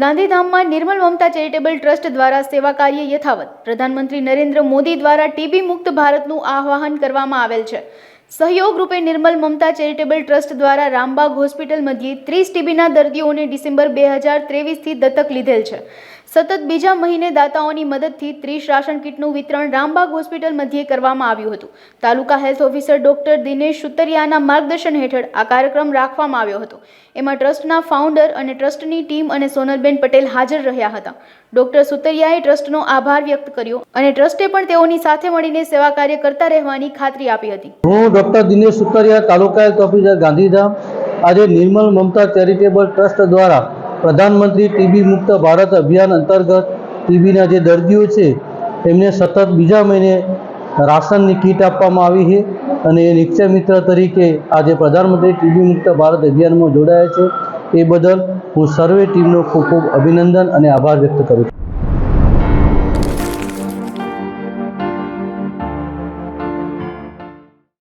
ગાંધીધામમાં નિર્મલ મમતા charitable trust દ્વારા સેવા કાર્ય યથાવત. પ્રધાનમંત્રી નરેન્દ્ર મોદી દ્વારા ટીબી મુક્ત ભારતનું આહ્વાન કરવામાં આવેલ છે. સહયોગ રૂપે નિર્મલ મમતા ચેરિટેબલ ટ્રસ્ટ દ્વારા રામબાગ હોસ્પિટલ મધ્યે 30 ટીબીના દર્દીઓને ડિસેમ્બર 2023થી દત્તક લીધેલ છે. સતત બીજા મહિને દાતાઓની મદદથી 30 રાશન કીટનું વિતરણ રામબાગ હોસ્પિટલ મધ્યે કરવામાં આવ્યું હતું. તાલુકા હેલ્થ ઓફિસર ડોક્ટર દિનેશ સુતરિયાના માર્ગદર્શન હેઠળ આ કાર્યક્રમ રાખવામાં આવ્યો હતો. એમાં ટ્રસ્ટના ફાઉન્ડર અને ટ્રસ્ટની ટીમ અને સોનલબેન પટેલ હાજર રહ્યા હતા. ડોક્ટર સુતરિયાએ ટ્રસ્ટનો આભાર વ્યક્ત કર્યો અને ટ્રસ્ટે પણ તેઓની સાથે મળીને સેવા કાર્ય કરતા રહેવાની ખાતરી આપી હતી. હું ડોક્ટર દિનેશ સુતરિયા, તાલુકા હેલ્થ ઓફિસર, ગાંધીધામ. આજે નિર્મલ મમતા ચેરિટેબલ ટ્રસ્ટ દ્વારા પ્રધાનમંત્રી ટીબી મુક્ત ભારત અભિયાન અંતર્ગત ટીબીના જે દર્દીઓ છે એમને સતત બીજા મહિને રાશનની કીટ આપવામાં આવી છે અને એ નિશ્ચય મિત્ર તરીકે આજે પ્રધાનમંત્રી ટીબી મુક્ત ભારત અભિયાનમાં જોડાયા છે. એ બદલ હું સર્વે ટીમનો ખૂબ ખૂબ અભિનંદન અને આભાર વ્યક્ત કરું છું.